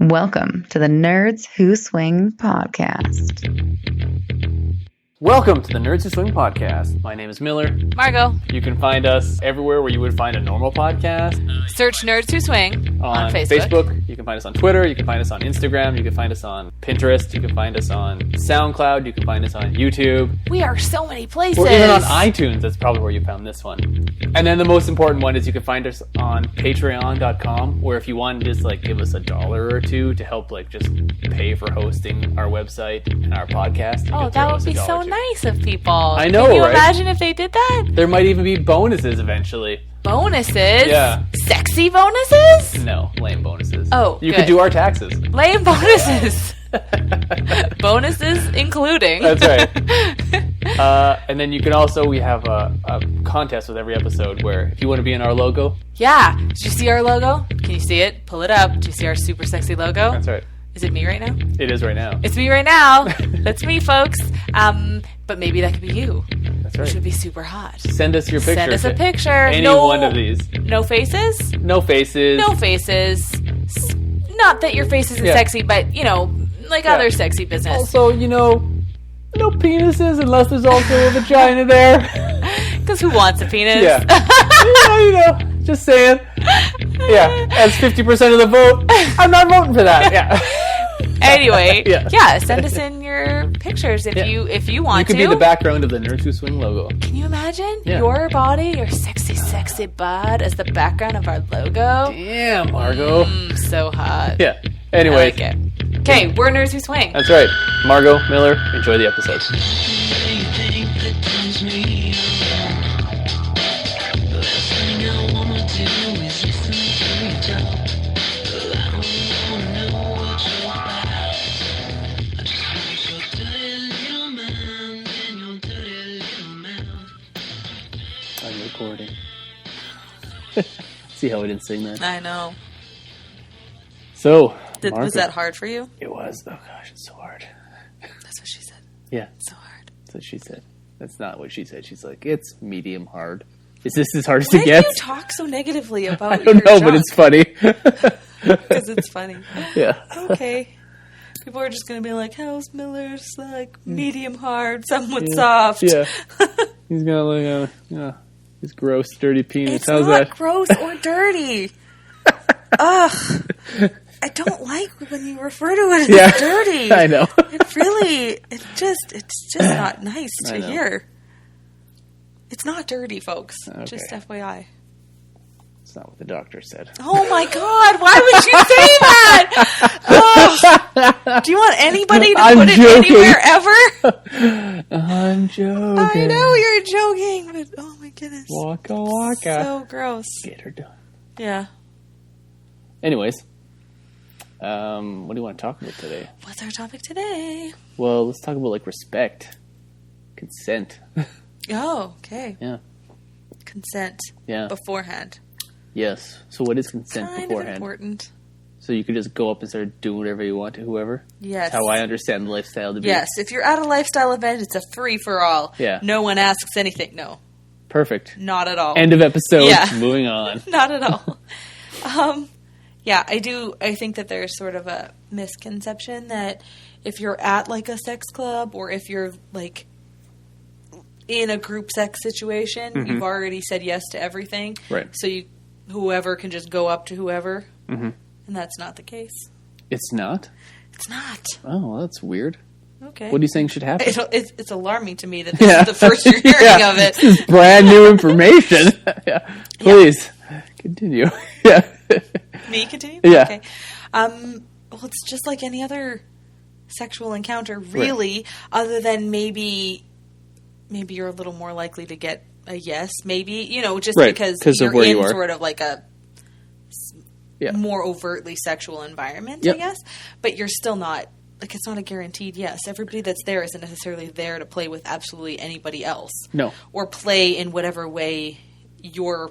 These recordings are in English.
Welcome to the Nerds Who Swing podcast. Welcome to the Nerds Who Swing podcast. My name is Miller. Margot. You can find us everywhere where you would find a normal podcast. Search Nerds Who Swing on Facebook. You can find us on Twitter. You can find us on Instagram. You can find us on Pinterest. You can find us on SoundCloud. You can find us on YouTube. We are so many places. We're even on iTunes. That's probably where you found this one. And then the most important one is you can find us on Patreon.com, where if you want to just give us $1 or $2 to help just pay for hosting our website and our podcast. Oh, that would be so nice of people. I know, Can you right? imagine if they did that? There might even be bonuses eventually. Bonuses? Yeah. Sexy bonuses? No, lame bonuses. Oh, you good. could do our taxes. Lame bonuses. Bonuses including. That's right. And then you can also, we have a contest with every episode where if you want to be in our logo. Yeah. Did you see our logo? Can you see it? Pull it up. Do you see our super sexy logo? That's right. Is it me right now? It is right now. It's me right now. That's me, folks. But maybe that could be you. That's right. Which would be super hot. Send us your picture. Send us a picture. Any one of these. No faces? No faces. No faces. Not that your face isn't sexy, but, other sexy business. Also, no penises unless there's also a vagina there. Because who wants a penis? Yeah. Just saying. Yeah, that's 50% of the vote. I'm not voting for that. Yeah. Anyway, send us in your pictures if you want to. You could be the background of the Nerds Who Swing logo. Can you imagine your body, your sexy, sexy bod as the background of our logo? Damn, Margot. So hot. Yeah. Anyway. I like it. Okay, we're Nerds Who Swing. That's right. Margot, Miller, enjoy the episode. I'm recording. See how I didn't sing that? I know. So, was that hard for you? It was. Oh gosh, it's so hard. That's what she said. Yeah. So hard. That's what she said. That's not what she said. She's like, it's medium hard. Is this as hard as it gets? Why do you talk so negatively about I don't know, but it's funny. Because it's funny. Yeah. Okay. People are just going to be like, how's Miller's medium hard, somewhat soft? Yeah. He's got his gross, dirty penis. It's How's not that? gross or dirty. Ugh. I don't like when you refer to it as dirty. I know. It's just not nice to hear. It's not dirty, folks. Okay. Just FYI. It's not what the doctor said. Oh my God! Why would you say that? Do you want anybody to put it anywhere ever? I'm joking. I know you're joking, but oh my goodness. Waka waka. So gross. Get her done. Yeah. Anyways, what do you want to talk about today? What's our topic today? Well, let's talk about respect, consent. Oh, okay. Yeah. Consent. Yeah. Beforehand. Yes. So what is consent kind beforehand? Of important. So you could just go up and start doing whatever you want to whoever? Yes. That's how I understand the lifestyle to be. Yes. If you're at a lifestyle event, it's a free-for-all. Yeah. No one asks anything. No. Perfect. Not at all. End of episode. Yeah. Moving on. Not at all. Yeah, I think that there's sort of a misconception that if you're at a sex club or if you're in a group sex situation, you've already said yes to everything. Right. So whoever can just go up to whoever. Mm-hmm. And that's not the case. It's not? It's not. Oh, well, that's weird. Okay. What are you saying should happen? It's alarming to me that this is the first you're hearing of it. This is brand new information. Yeah. Please, continue. Yeah. Me continue? Yeah. Okay. Well, it's just like any other sexual encounter, really, other than maybe you're a little more likely to get a yes, maybe, just because you're in sort of a more overtly sexual environment, I guess. But you're still not, it's not a guaranteed yes. Everybody that's there isn't necessarily there to play with absolutely anybody else. No. Or play in whatever way you're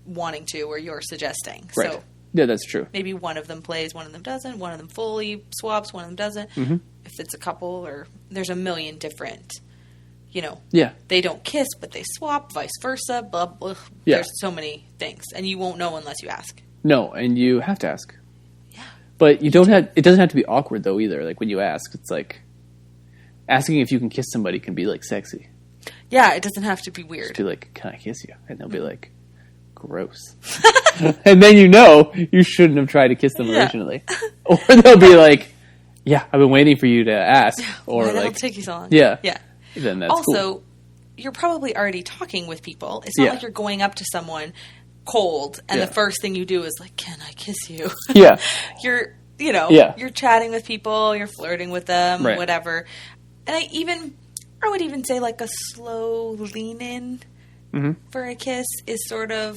wanting to or you're suggesting. Right. So yeah, that's true. maybe one of them plays, one of them doesn't, one of them fully swaps, one of them doesn't. Mm-hmm. If it's a couple, or there's a million different, Yeah. They don't kiss, but they swap, vice versa, blah, blah. Yeah. There's so many things, and you won't know unless you ask. No, and you have to ask. Yeah. But you don't have. It doesn't have to be awkward though either. Like when you ask, it's like asking if you can kiss somebody can be like sexy. Yeah, it doesn't have to be weird. Just be like, "Can I kiss you?" And they'll be like, "Gross." And then you shouldn't have tried to kiss them originally. Or they'll be like, "Yeah, I've been waiting for you to ask." Or why like, did it take you so long? Yeah. Yeah. Then that's also, cool. You're probably already talking with people. It's not like you're going up to someone cold and the first thing you do is like, "Can I kiss you?" Yeah. You're chatting with people, you're flirting with them, right. whatever. And I would even say like a slow lean in for a kiss is sort of,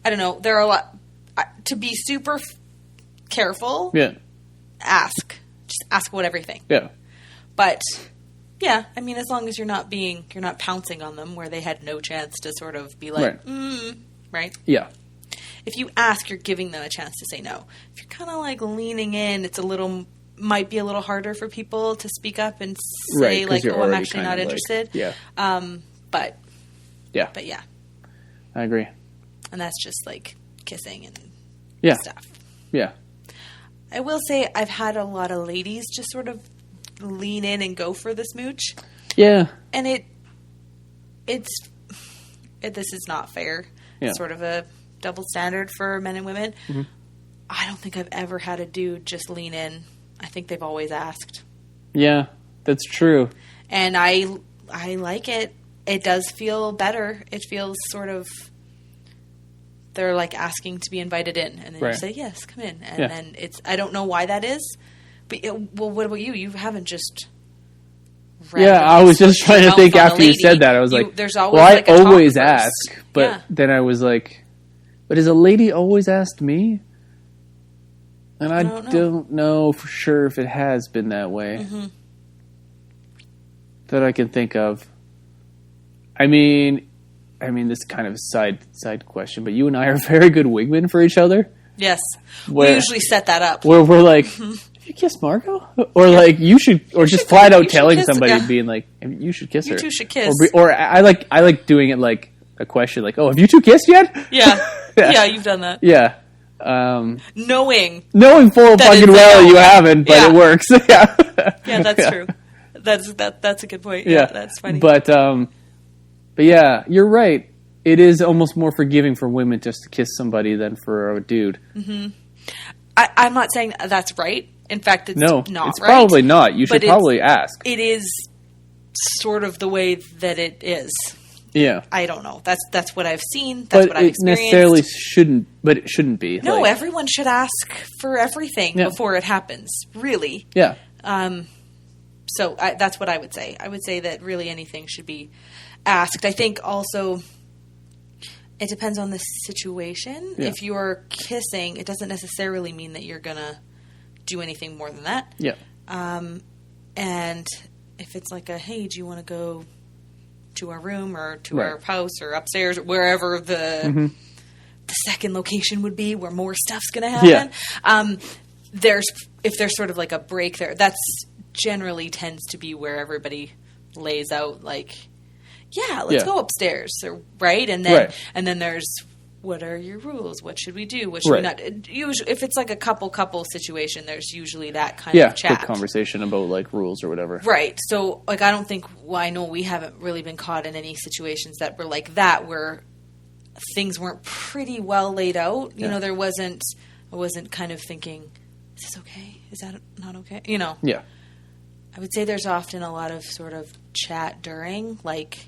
I don't know, there are a lot, to be super careful, ask. Just ask whatever you think. Yeah. But, yeah, I mean, as long as you're not pouncing on them where they had no chance to sort of be like, right? Yeah. If you ask, you're giving them a chance to say no. If you're kind of like leaning in, might be a little harder for people to speak up and say like, "Oh, I'm actually not interested." But yeah. I agree. And that's just like kissing and stuff. Yeah. I will say I've had a lot of ladies just sort of lean in and go for the smooch. Yeah. And this is not fair. Yeah. It's sort of a double standard for men and women. Mm-hmm. I don't think I've ever had a dude just lean in. I think they've always asked. Yeah, that's true. And I like it. It does feel better. It feels sort of, they're like asking to be invited in. And then you say, yes, come in. And then I don't know why that is. But, what about you? You haven't just... I was just trying to think after you said that. I was like, there's always I always ask. But then I was like, but has a lady always asked me? And I don't know for sure if it has been that way. That I can think of. I mean, this kind of side question, but you and I are very good wingmen for each other. Yes. We usually set that up. Where we're like, have you kissed Margot? Or like, you should, or just flat out telling somebody, being like, you should kiss her. You two should kiss. Or I like doing it like a question, like, oh, have you two kissed yet? Yeah. Yeah, you've done that. Yeah. Knowing full fucking well you haven't, but it works. Yeah. Yeah, that's true. That's a good point. Yeah, that's funny. But yeah, you're right. It is almost more forgiving for women just to kiss somebody than for a dude. Mm-hmm. I'm not saying that's right. In fact, it's not right. It's probably not. You should probably ask. It is sort of the way that it is. Yeah. I don't know. That's what I've seen. That's what I've experienced. Necessarily shouldn't, but it shouldn't be. No, everyone should ask for everything before it happens. Really. Yeah. So that's what I would say. I would say that really anything should be asked. I think also it depends on the situation. Yeah. If you are kissing, it doesn't necessarily mean that you're gonna do anything more than that. Yeah. And if it's like hey, do you want to go to our room or to our house or upstairs or wherever the second location would be where more stuff's going to happen. If there's sort of like a break there, that's generally tends to be where everybody lays out like, let's go upstairs. Right. And then there's, what are your rules? What should we do? What should we not? Usually, if it's like a couple situation, there's usually that kind of chat. Quick conversation about like rules or whatever. Right. So like, I don't think, I know we haven't really been caught in any situations that were like that where things weren't pretty well laid out. You know, I wasn't kind of thinking, is this okay? Is that not okay? You know? Yeah. I would say there's often a lot of sort of chat during, like,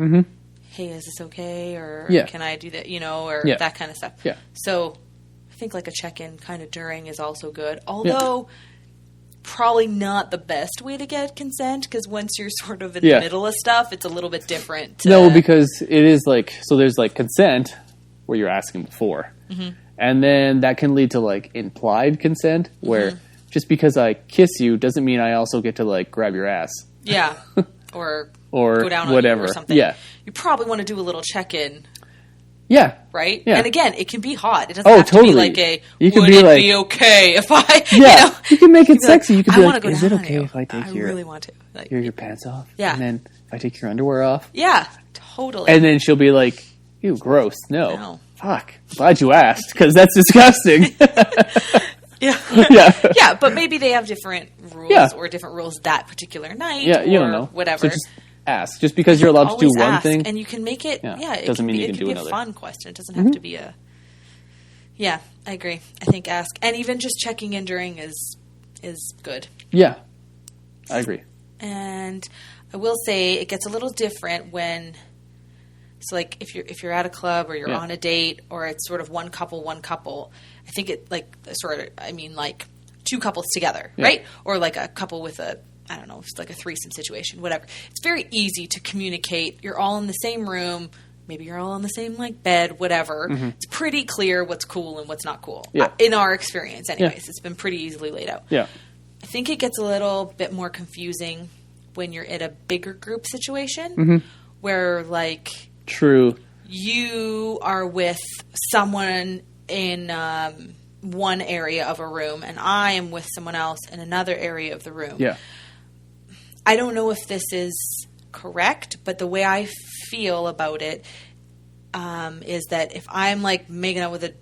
hey, is this okay? Or can I do that? You know, or that kind of stuff. Yeah. So I think like a check-in kind of during is also good. Although probably not the best way to get consent because once you're sort of in the middle of stuff, it's a little bit different. No, because it is like, so there's like consent where you're asking before. And then that can lead to like implied consent where just because I kiss you doesn't mean I also get to like grab your ass. Yeah. Or go down whatever. On you or something. Yeah. You probably want to do a little check-in. Yeah. Right? Yeah. And again, it can be hot. It doesn't have to be like would it be okay if I, Yeah. You can make it sexy. You can be like, is it okay if I take I really want to. Like, your pants off? Yeah. And then if I take your underwear off? Yeah. Totally. And then she'll be like, ew, gross. No. Fuck. Glad you asked, because that's disgusting. Yeah. Yeah. Yeah, but maybe they have different rules or different rules that particular night. Yeah, you or don't know. Whatever. So just ask. Just because you're allowed to do Always one ask, thing. and you can make it, it doesn't mean you can it do be another. a fun question. It doesn't have to be a... Yeah, I agree. I think ask. And even just checking in during is good. Yeah, I agree. And I will say it gets a little different when... So, like, if you're at a club or you're on a date or it's sort of one couple, I think it, like, like two couples together, right? Or like a couple with a, I don't know, it's like a threesome situation, whatever. It's very easy to communicate. You're all in the same room. Maybe you're all in the same, like, bed, whatever. Mm-hmm. It's pretty clear what's cool and what's not cool. Yeah. In our experience, anyways. It's been pretty easily laid out. Yeah. I think it gets a little bit more confusing when you're in a bigger group situation where, like... True. You are with someone in one area of a room, and I am with someone else in another area of the room. Yeah. I don't know if this is correct, but the way I feel about it is that if I'm like making out with a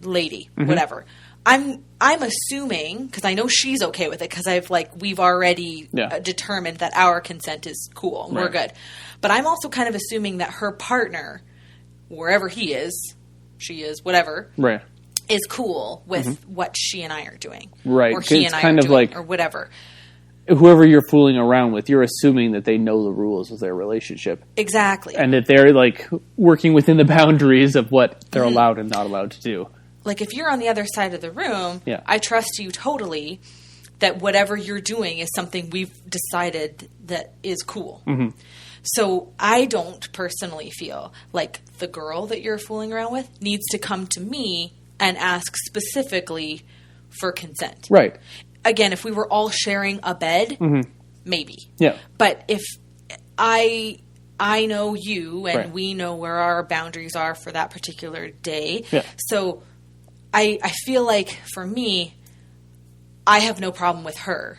lady, whatever, I'm assuming, because I know she's okay with it, because we've already determined that our consent is cool and we're good. But I'm also kind of assuming that her partner, wherever he is, she is, whatever, is cool with what she and I are doing. Right. Or he and I kind are of doing, like, or whatever. Whoever you're fooling around with, you're assuming that they know the rules of their relationship. Exactly. And that they're, like, working within the boundaries of what they're allowed and not allowed to do. Like, if you're on the other side of the room, I trust you totally that whatever you're doing is something we've decided that is cool. So I don't personally feel like the girl that you're fooling around with needs to come to me and ask specifically for consent. Right. Again, if we were all sharing a bed, maybe. Yeah. But if I know you and we know where our boundaries are for that particular day. Yeah. So I feel like for me, I have no problem with her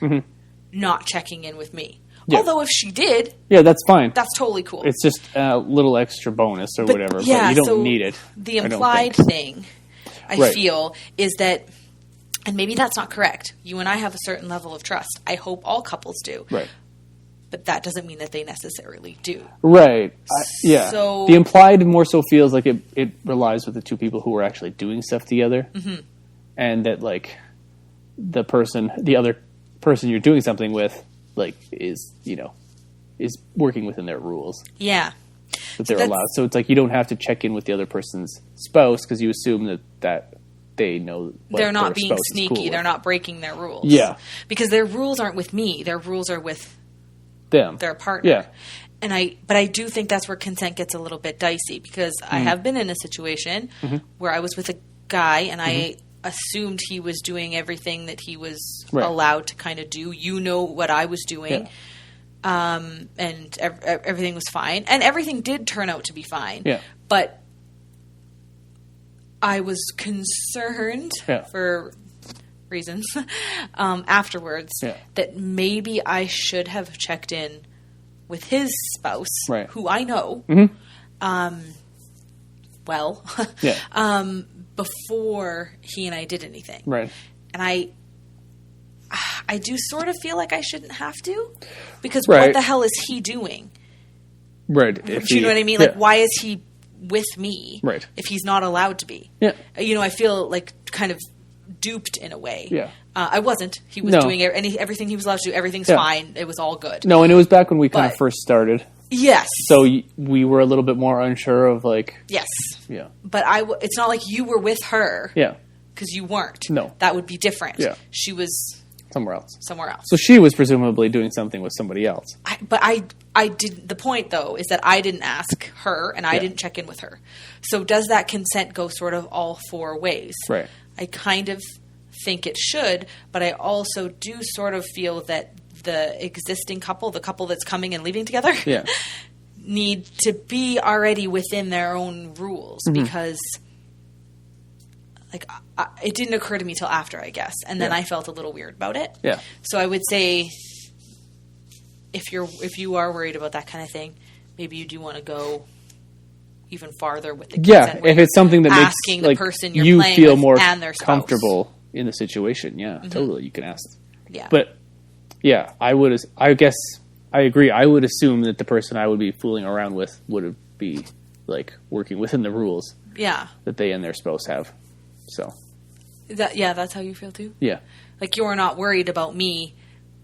not checking in with me. Yeah. Although if she did... Yeah, that's fine. That's totally cool. It's just a little extra bonus or whatever, but you don't need it. The implied thing, I feel, is that... And maybe that's not correct. You and I have a certain level of trust. I hope all couples do. Right. But that doesn't mean that they necessarily do. Right. Yeah. So, the implied more so feels like it relies with the two people who are actually doing stuff together. And that, like, the other person you're doing something with, like, is working within their rules. Yeah. That they're allowed. So it's like you don't have to check in with the other person's spouse because you assume that they know what they're not being sneaky. Cool they're not breaking their rules. Yeah. Because their rules aren't with me. Their rules are with them. Their partner. Yeah. But I do think that's where consent gets a little bit dicey because I have been in a situation where I was with a guy and I assumed he was doing everything that he was allowed to kind of do. You know what I was doing. Yeah. And everything was fine. And everything did turn out to be fine. Yeah. But I was concerned for reasons afterwards that maybe I should have checked in with his spouse, who I know, before he and I did anything. Right. And I do sort of feel like I shouldn't have to, because what the hell is he doing? Right. Do you know what I mean? Like, why is he with me if he's not allowed to be? Yeah. I feel like kind of duped in a way. Yeah. I wasn't. He was doing everything he was allowed to do. Everything's fine. It was all good. No, and it was back when we kind of first started. Yes. So we were a little bit more unsure of, like... Yes. Yeah. But it's not like you were with her. Yeah. Because you weren't. No. That would be different. Yeah. She was... Somewhere else. So she was presumably doing something with somebody else. I did... The point, though, is that I didn't ask her and I didn't check in with her. So does that consent go sort of all four ways? Right. I kind of think it should, but I also do sort of feel that the existing couple, the couple that's coming and leaving together, need to be already within their own rules because, like, it didn't occur to me till after, I guess, and then I felt a little weird about it. Yeah. So I would say, if you are worried about that kind of thing, maybe you do want to go even farther with the consent. Yeah, if it's something that makes asking the person you're you playing feel with more and their spouse. comfortable in the situation, yeah, totally, you can ask. Yeah. But yeah, I guess I agree. I would assume that the person I would be fooling around with would be like working within the rules Yeah. that they and their spouse have. So That's how you feel too? yeah, Like, you're not worried about me.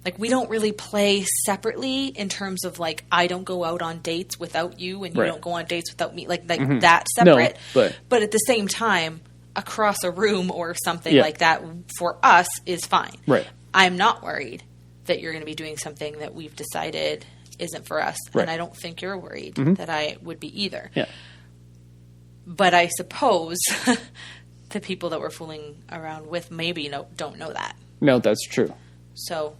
Like, we don't really play separately in terms of, like, I don't go out on dates without you and you Right. don't go on dates without me. Like that separate. No, but at the same time, across a room or something Yeah. like that for us is fine. Right. I'm not worried that you're going to be doing something that we've decided isn't for us. Right. And I don't think you're worried that I would be either. yeah, But I suppose the people that we're fooling around with maybe don't know that. no, that's true. So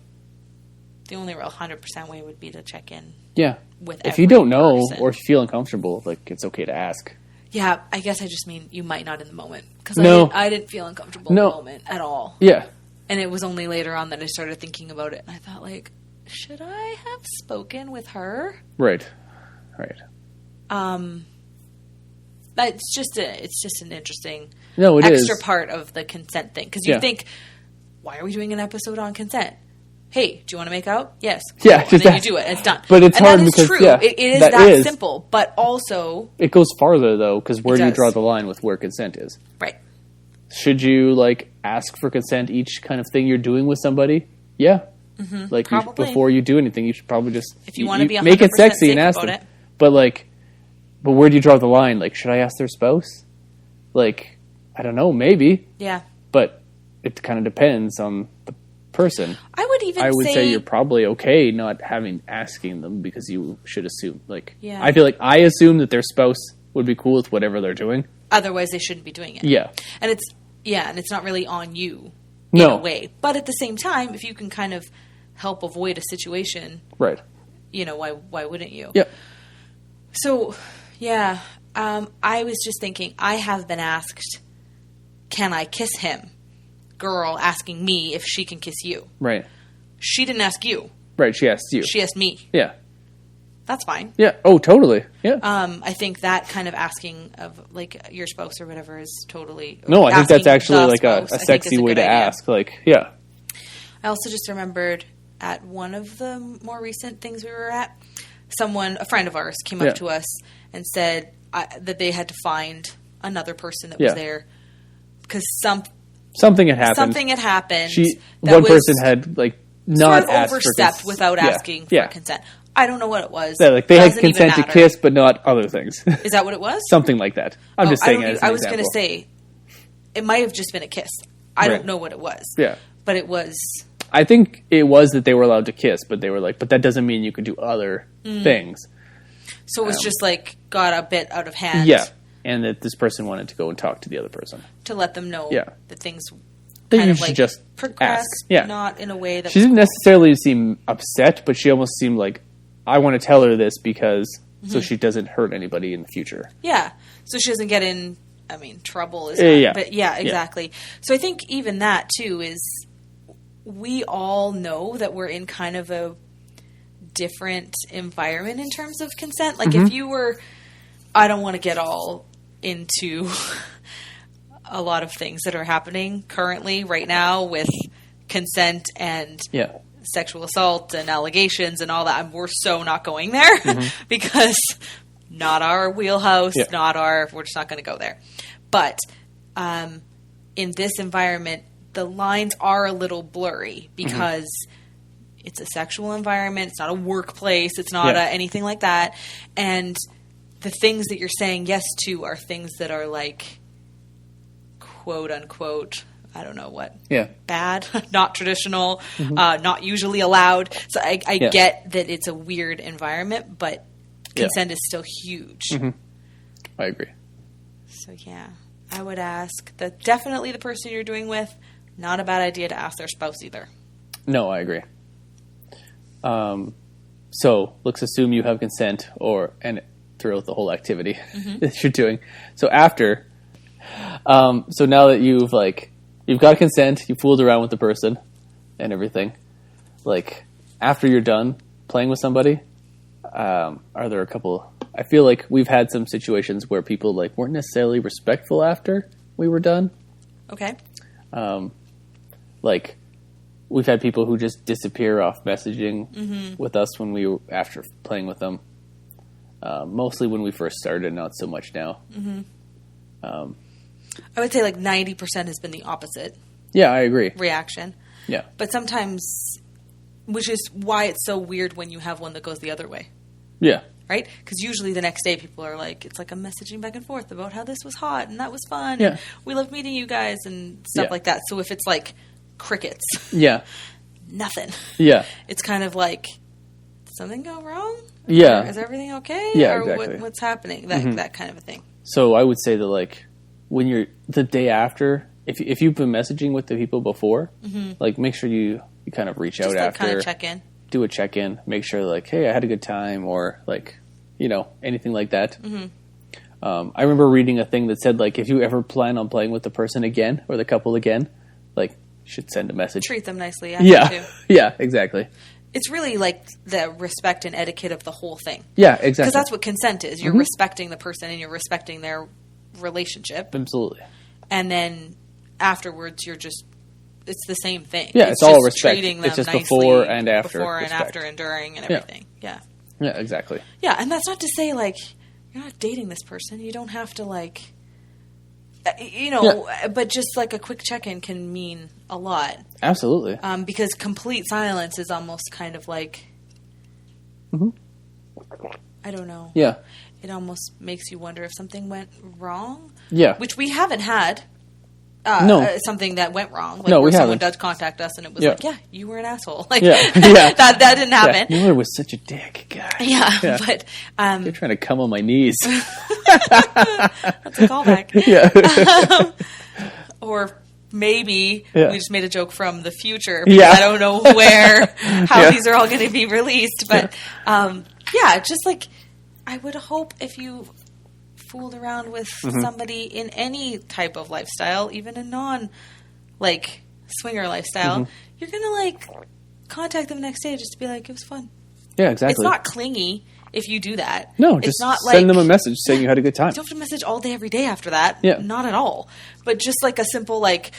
the only real 100% way would be to check in Yeah, with if you every don't know person. or feel uncomfortable, like it's okay to ask. Yeah, I guess I just mean you might not in the moment. Because No. I didn't feel uncomfortable No. in the moment at all. Yeah, And it was only later on that I started thinking about it. And I thought, like, should I have spoken with her? right. But it's just an interesting No, it extra is. part of the consent thing. Because you Yeah. think, why are we doing an episode on consent? Hey, do you want to make out? Yes. Yeah, Cool. And just then you ask. do it. And it's done. But it's and hard that is because, true. yeah, It is that that is. simple. But also, It goes farther though, because where It do you does. draw the line with where consent is? right. Should you like ask for consent each kind of thing you're doing with somebody? Yeah. Like Probably. before you do anything, you should probably just If you wanna be make it 100% sexy and safe ask about them. it. But where do you draw the line? Like, should I ask their spouse? Like, I don't know, maybe, Yeah. but it kind of depends on the person. I would even I would say you're probably okay not asking them because you should assume. Like, Yeah. I feel like I assume that their spouse would be cool with whatever they're doing. otherwise they shouldn't be doing it. Yeah. And it's not really on you No. in a way. But at the same time, if you can kind of help avoid a situation, Right. why wouldn't you? Yep. So, yeah, I was just thinking, I have been asked, can I kiss him? Girl asking me if she can kiss you. Right. She didn't ask you. Right. She asked you. She asked me. Yeah. That's fine. Yeah. Oh, totally. Yeah. I think that kind of asking of like your spouse or whatever is totally. No, I think that's asking actually the like a spouse, I think sexy is a way good to idea. ask. Like, yeah. I also just remembered at one of the more recent things we were at, a friend of ours, came Yeah. up to us and said that they had to find another person that Yeah. was there because Something had happened. something had happened. One person had like not sort of asked for overstepped without yeah. asking for Yeah. consent. I don't know what it was. Yeah, like they had Doesn't even consent to matter. kiss, but not other things. Is that what it was? Something like that. I'm just saying. I was going to say it might have just been a kiss. I Right. don't know what it was. Yeah. But it was. I think it was that they were allowed to kiss, but they were like, but that doesn't mean you can do other things. So it was just like got a bit out of hand. Yeah. And that this person wanted to go and talk to the other person. To let them know Yeah. that things That kind you of should like just progress, ask. Yeah. not in a way that She didn't necessarily seem upset, but she almost seemed like, I want to tell her this because so she doesn't hurt anybody in the future. Yeah. So she doesn't get in, trouble is Yeah. not, but yeah, exactly. So I think even that too is we all know that we're in kind of a different environment in terms of consent. Like if you were, I don't want to get all into a lot of things that are happening currently right now with consent and Yeah. sexual assault and allegations and all that. We're so not going there because not our wheelhouse, Yeah. we're just not going to go there. But in this environment, the lines are a little blurry because it's a sexual environment. It's not a workplace. It's not Yeah. anything like that. And the things that you're saying yes to are things that are like, quote unquote, I don't know what, Yeah. bad, not traditional, not usually allowed. So I Yeah. get that it's a weird environment, but consent is still huge. I agree. So yeah, I would ask that definitely the person you're doing with, not a bad idea to ask their spouse either. No, I agree. So let's assume you have consent and throughout the whole activity that you're doing. So after, so now that you've got consent, you fooled around with the person and everything, like after you're done playing with somebody, are there a couple, I feel like we've had some situations where people weren't necessarily respectful after we were done. Okay. Like, we've had people who just disappear off messaging with us when we were after playing with them. Mostly when we first started, not so much now. I would say like 90% has been the opposite. Yeah, I agree. Reaction. Yeah. But sometimes, which is why it's so weird when you have one that goes the other way. Yeah. Right? Because usually the next day people are like, it's like a messaging back and forth about how this was hot and that was fun. Yeah. And we loved meeting you guys and stuff like that. So if it's like crickets. Yeah. Nothing. Yeah. It's kind of like, did something go wrong? Yeah. Or is everything okay? Yeah, or exactly. what's happening? That kind of a thing. So I would say that, like, when you're the day after, if you've been messaging with the people before, like, make sure you kind of reach out after. Kind of check in. Do a check-in. Make sure, like, hey, I had a good time, or, like, anything like that. I remember reading a thing that said, like, if you ever plan on playing with the person again, or the couple again, like, you should send a message. Treat them nicely after, too. Yeah, exactly. It's really like the respect and etiquette of the whole thing. Yeah, exactly. Because that's what consent is. You're respecting the person and you're respecting their relationship. Absolutely. And then afterwards, it's the same thing. Yeah, it's all respect. Treating them it's just nicely before and after. Before and respect. after and during and everything. Yeah. Yeah, exactly. Yeah, and that's not to say, like, you're not dating this person. You don't have to, like, but just, like, a quick check-in can mean a lot. Absolutely. Because complete silence is almost kind of like, I don't know. Yeah. It almost makes you wonder if something went wrong. Yeah. Which we haven't had. Something that went wrong. Like, no, we someone haven't. does contact us and it was like, yeah, you were an asshole. Like, yeah. that didn't happen. Yeah. Miller was such a dick, guy. Yeah. But you're trying to come on my knees. That's a callback. Yeah. Or maybe we just made a joke from the future. Yeah. I don't know how these are all going to be released. But, just like, I would hope if you fooled around with somebody in any type of lifestyle, even a swinger lifestyle, you're going to, like, contact them the next day just to be like, it was fun. Yeah, exactly. It's not clingy if you do that. No, it's just not send them a message saying you had a good time. You don't have to message all day, every day after that. Yeah. Not at all. But just like a simple, like,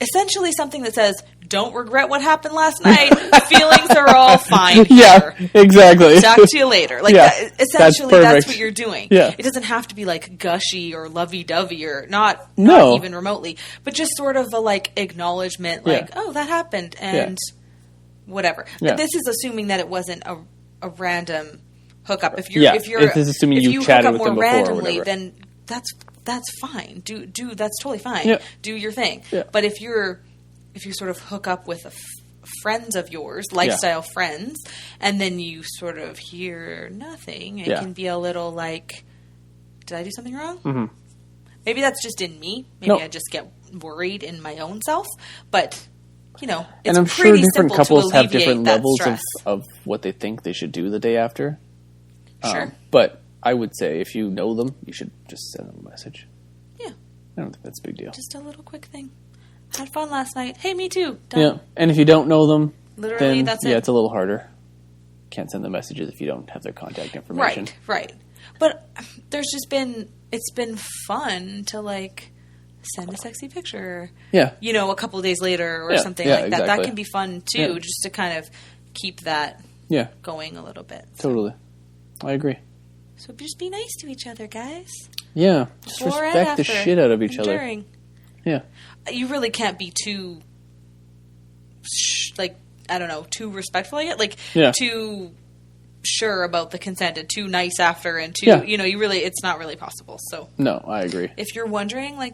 essentially something that says, don't regret what happened last night. Feelings are all fine here. Yeah, exactly. Talk to you later. Like, essentially, that's what you're doing. Yeah. It doesn't have to be, like, gushy or lovey-dovey or not even remotely. But just sort of a, like, acknowledgement, like, oh, that happened, and whatever. Yeah. But this is assuming that it wasn't a random hookup. If it's assuming you hook chatted up with more them before randomly, or whatever. then that's fine. Do that's totally fine. Yeah. Do your thing. Yeah. But if you sort of hook up with friends of yours, lifestyle friends, and then you sort of hear nothing, it can be a little like, did I do something wrong? Mm-hmm. Maybe that's just in me. Maybe I just get worried in my own self. But it's and I'm sure different couples have different levels of what they think they should do the day after. Sure. But I would say if you know them, you should just send them a message. Yeah. I don't think that's a big deal. Just a little quick thing. Had fun last night. Hey, me too. Done. Yeah. And if you don't know them, literally, then, that's it. Yeah, it's a little harder. Can't send them messages if you don't have their contact information. Right. But it's been fun to, like, send a sexy picture. Yeah. A couple of days later or something like that. Exactly. That can be fun too, just to kind of keep that going a little bit. Totally. I agree. So just be nice to each other, guys. Yeah. Just Before and respect the after, shit out of each other. During. Yeah. You really can't be too, too respectful, too sure about the consent and too nice after and too, it's not really possible. So. No, I agree. If you're wondering, like,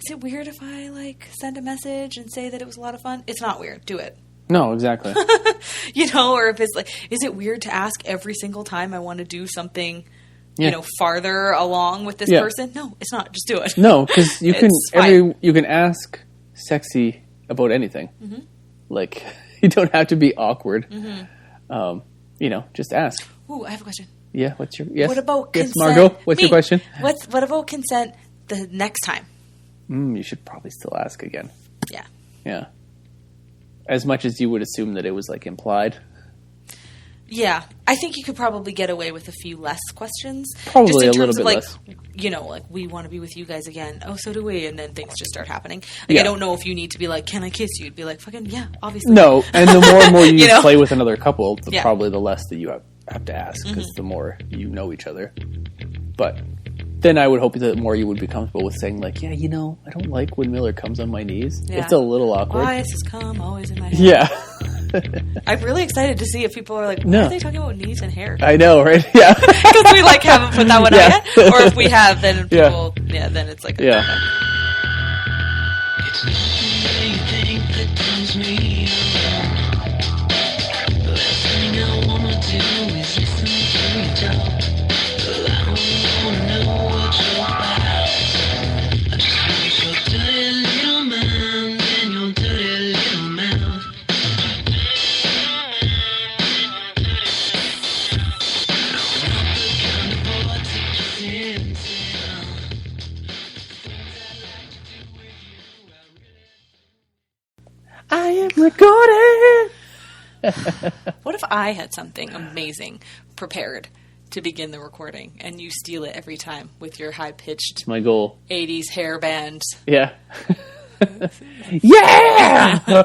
is it weird if I, like, send a message and say that it was a lot of fun? It's not weird. Do it. No, exactly. Or if it's like, is it weird to ask every single time I want to do something, farther along with this person? No, it's not. Just do it. No, because you can ask sexy about anything. Mm-hmm. Like, you don't have to be awkward. Mm-hmm. Just ask. Ooh, I have a question. Yeah, what's your... Yes, what about consent? Yes, Margot, what's your question? What about consent the next time? You should probably still ask again. Yeah. Yeah. As much as you would assume that it was, like, implied. Yeah, I think you could probably get away with a few less questions. Probably just in a terms little bit of, like, less. You know, like, we want to be with you guys again. Oh, so do we. And then things just start happening. Like, Yeah. I don't know if you need to be like, can I kiss you? You'd be like, fucking, yeah, obviously. No, and the more and more you, You know? play with another couple, Yeah. probably the less that you have to ask, because the more you know each other. But then I would hope that the more you would be comfortable with saying, like, yeah, you know, I don't like when Miller comes on my knees. Yeah. It's a little awkward. Why is his cum always in my hair? Yeah. I'm really excited to see if people are like, why No. are they talking about knees and hair? I know, right? Yeah. Because we, like, haven't put that one Yeah. out yet. Or if we have, then Yeah. people, then it's like, Yeah. It's nothing you think that turns me on. The last thing I wanna do is listen to you talk. But I don't wanna know what you're about. I just want your dirty little mind and your dirty little mouth. I'm not the kind of boy to just sit and sit on. I am recording. What if I had something amazing prepared to begin the recording and you steal it every time with your high-pitched My goal. 80s hair band? Yeah. Yeah!